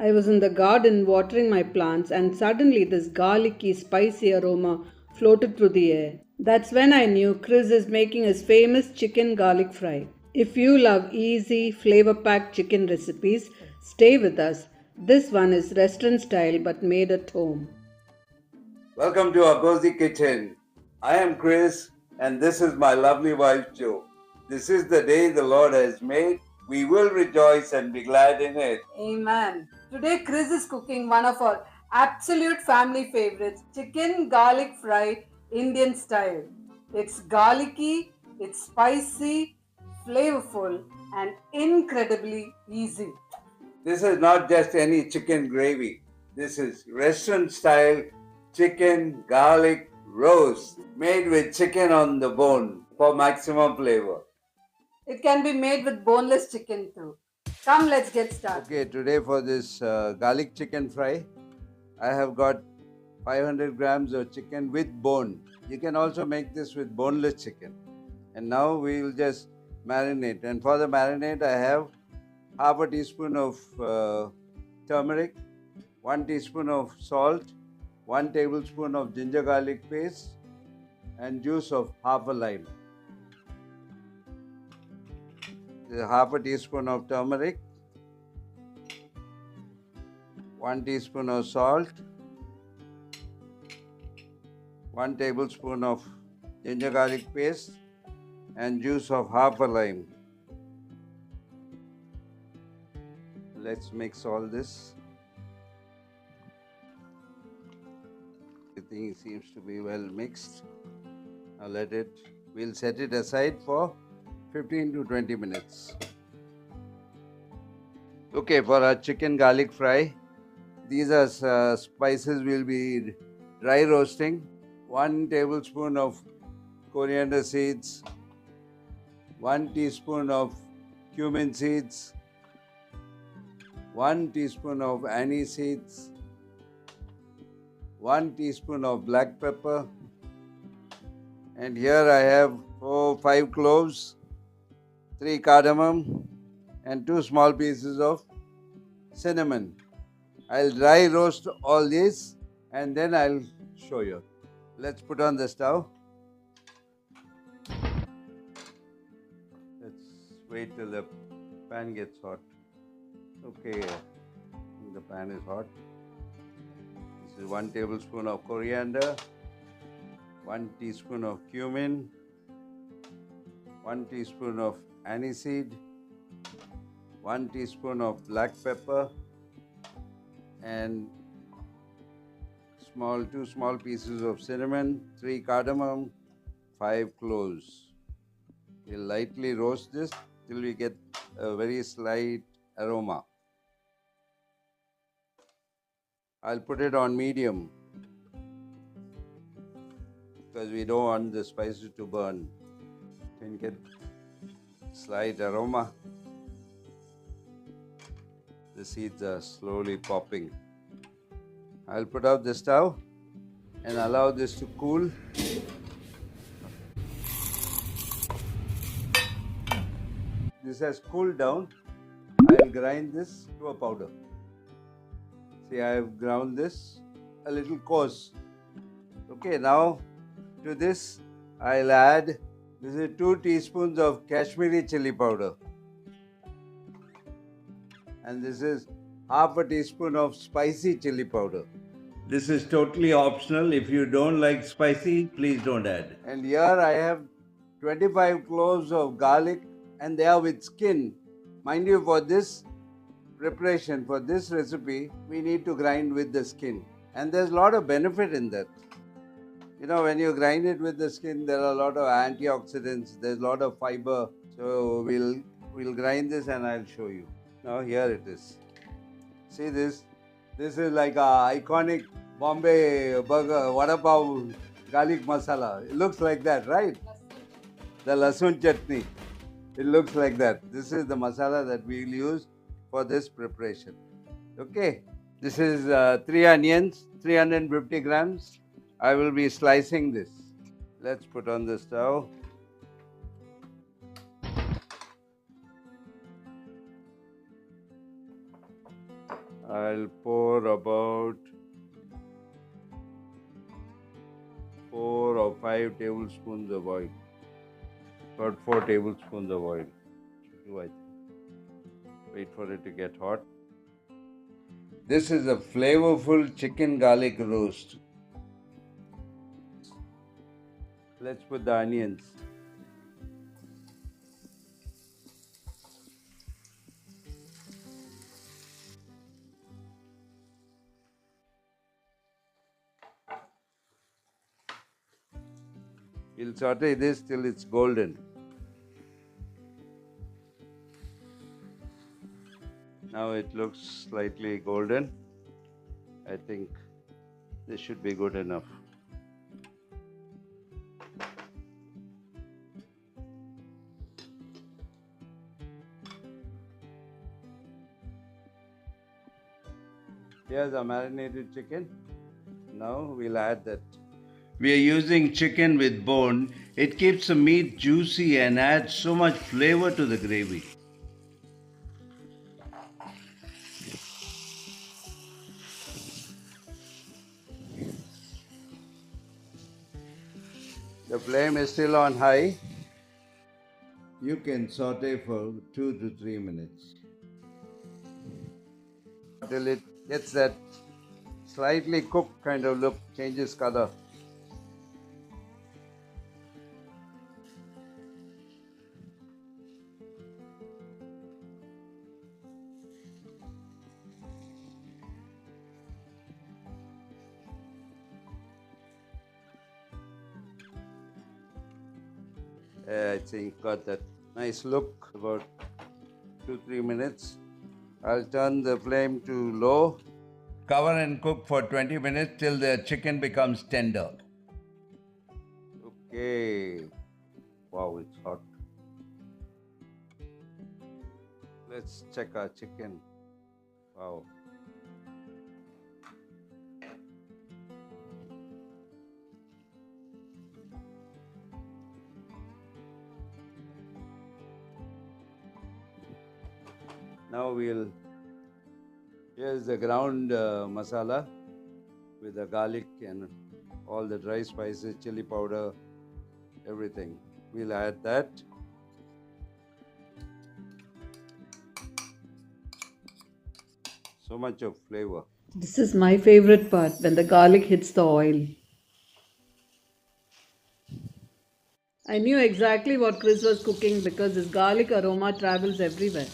I was in the garden watering my plants, and suddenly this garlicky, spicy aroma floated through the air. That's when I knew Chris is making his famous chicken garlic fry. If you love easy, flavor packed chicken recipes, stay with us. This one is restaurant style but made at home. Welcome to our cozy kitchen. I am Chris, and this is my lovely wife Jo. This is the day the Lord has made. We will rejoice and be glad in it. Amen. Today, Chris is cooking one of our absolute family favorites, chicken garlic fry Indian style. It's garlicky, it's spicy, flavorful, and incredibly easy. This is not just any chicken gravy. This is restaurant style chicken garlic roast made with chicken on the bone for maximum flavor. It can be made with boneless chicken too. Come, let's get started. Okay, today for this garlic chicken fry, I have got 500 grams of chicken with bone. You can also make this with boneless chicken. And now we will just marinate. And for the marinade, I have half a teaspoon of turmeric, 1 teaspoon of salt, 1 tablespoon of ginger garlic paste, and juice of half a lime. Half a teaspoon of turmeric, 1 teaspoon of salt, 1 tablespoon of ginger garlic paste, and juice of half a lime. Let's mix all this. Everything seems to be well mixed. Now we'll set it aside for 15 to 20 minutes. Okay, for our chicken garlic fry, these are spices we'll be dry roasting. 1 tablespoon of coriander seeds, 1 teaspoon of cumin seeds, 1 teaspoon of anise seeds, 1 teaspoon of black pepper, and here I have 5 cloves, 3 cardamom, and 2 small pieces of cinnamon. I'll dry roast all these and then I'll show you. Let's put on the stove. Let's wait till the pan gets hot. Okay, the pan is hot. This is 1 tablespoon of coriander, 1 teaspoon of cumin, 1 teaspoon of aniseed, 1 teaspoon of black pepper, and 2 small pieces of cinnamon, 3 cardamom, 5 cloves. We'll lightly roast this till we get a very slight aroma. I'll put it on medium because we don't want the spices to burn. You can get slight aroma. The seeds are slowly popping. I'll put out the stove and allow this to cool. This has cooled down. I'll grind this to a powder. See, I have ground this a little coarse. Okay, now to this I'll add, this is 2 teaspoons of Kashmiri chili powder. And this is half a teaspoon of spicy chili powder. This is totally optional. If you don't like spicy, please don't add. And here I have 25 cloves of garlic, and they are with skin. Mind you, for this preparation, for this recipe, we need to grind with the skin. And there's a lot of benefit in that. You know, when you grind it with the skin, there are a lot of antioxidants, there's a lot of fiber. So we'll grind this and I'll show you. Now here it is. See this? This is like a iconic Bombay burger, vada pav garlic masala. It looks like that, right? The lasun chutney. It looks like that. This is the masala that we will use for this preparation. Okay. This is 3 onions, 350 grams. I will be slicing this. Let's put on the stove. I'll pour about 4 or 5 tablespoons of oil. About 4 tablespoons of oil. I wait for it to get hot. This is a flavorful chicken garlic roast. Let's put the onions. We'll saute this till it's golden. Now it looks slightly golden. I think this should be good enough. Here's our marinated chicken. Now we'll add that. We are using chicken with bone. It keeps the meat juicy and adds so much flavor to the gravy. The flame is still on high. You can saute for 2 to 3 minutes. Till it gets that slightly cooked kind of look, changes color. I think got that nice look. About 2-3 minutes. I'll turn the flame to low. Cover and cook for 20 minutes till the chicken becomes tender. Okay. Wow, it's hot. Let's check our chicken. Wow. Now here's the ground masala with the garlic and all the dry spices, chili powder, everything. We'll add that. So much of flavor. This is my favorite part when the garlic hits the oil. I knew exactly what Chris was cooking because his garlic aroma travels everywhere.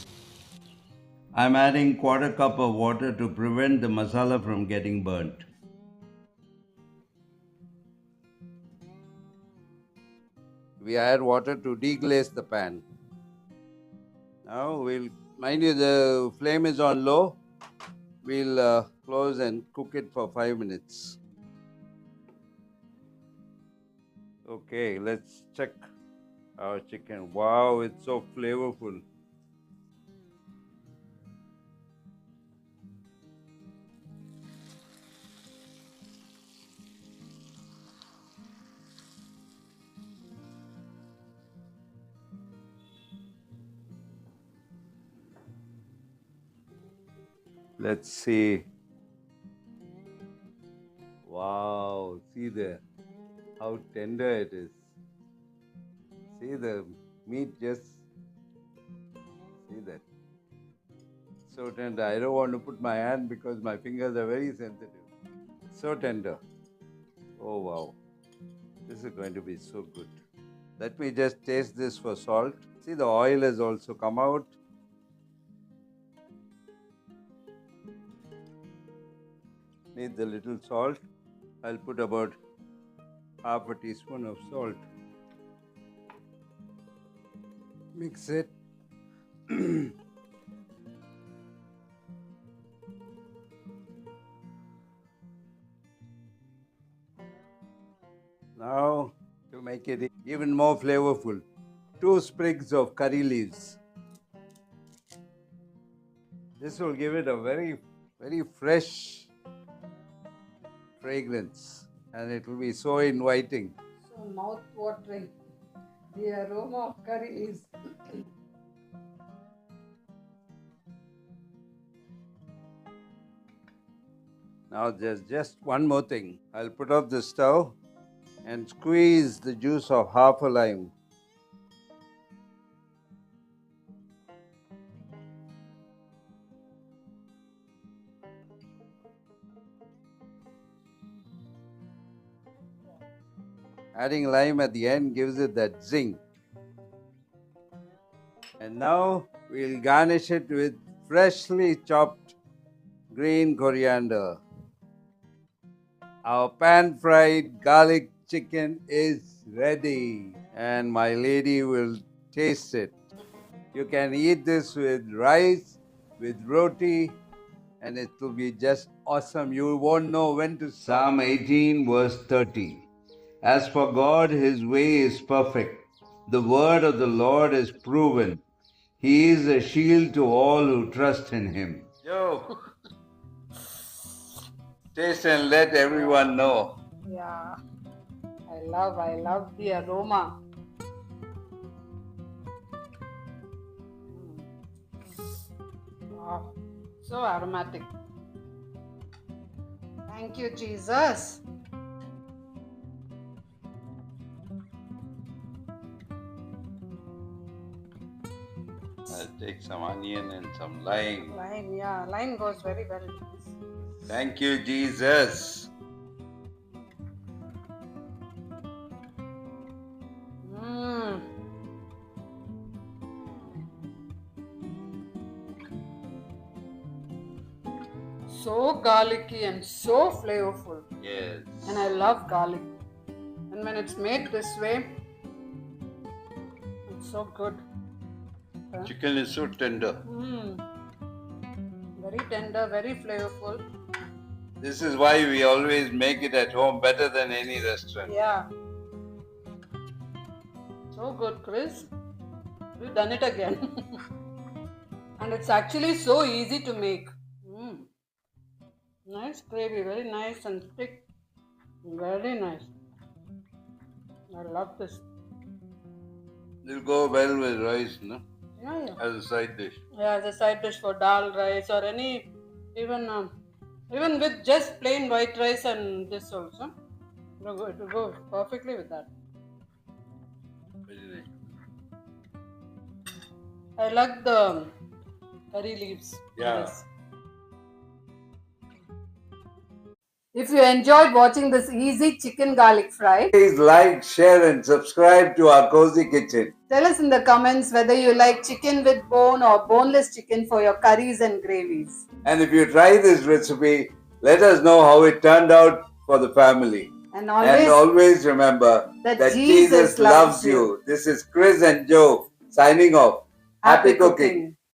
I'm adding quarter cup of water to prevent the masala from getting burnt. We add water to deglaze the pan. Now mind you, the flame is on low. We'll close and cook it for 5 minutes. Okay, let's check our chicken. Wow, it's so flavorful. Let's see. Wow, see there how tender it is. See the meat, just see that. So tender. I don't want to put my hand because my fingers are very sensitive. So tender. Oh wow. This is going to be so good. Let me just taste this for salt. See, the oil has also come out. Need the little salt. I'll put about half a teaspoon of salt. Mix it. Now, to make it even more flavorful, 2 sprigs of curry leaves. This will give it a very, very fresh fragrance and it will be so inviting. So mouth-watering. The aroma of curry is. Now there's just one more thing. I'll put off the stove and squeeze the juice of half a lime. Adding lime at the end gives it that zing. And now we'll garnish it with freshly chopped green coriander. Our pan-fried garlic chicken is ready, and my lady will taste it. You can eat this with rice, with roti, and it will be just awesome. You won't know when to stop. Psalm 18 verse 30. As for God, His way is perfect. The word of the Lord is proven. He is a shield to all who trust in Him. Yo, taste and let everyone know. Yeah, I love the aroma. Wow, so aromatic. Thank you, Jesus. I'll take some onion and some lime. Lime, yeah, lime goes very well. Thank you, Jesus. So garlicky and so flavorful. Yes. And I love garlic. And when it's made this way, it's so good. Chicken is so tender. Very tender, very flavorful. This is why we always make it at home better than any restaurant. Yeah. So good, Chris. You've done it again. And it's actually so easy to make. Nice gravy, very nice and thick. Very nice. I love this. It'll go well with rice, no? Yeah. As a side dish. Yeah, as a side dish for dal rice or any, even with just plain white rice and this also. It will go perfectly with that. Very nice. I like the curry leaves. Yeah. If you enjoyed watching this easy chicken garlic fry, please like, share and subscribe to our Cozy Kitchen. Tell us in the comments whether you like chicken with bone or boneless chicken for your curries and gravies. And if you try this recipe, let us know how it turned out for the family. And always remember that Jesus loves you. This is Chris and Joe signing off. Happy cooking.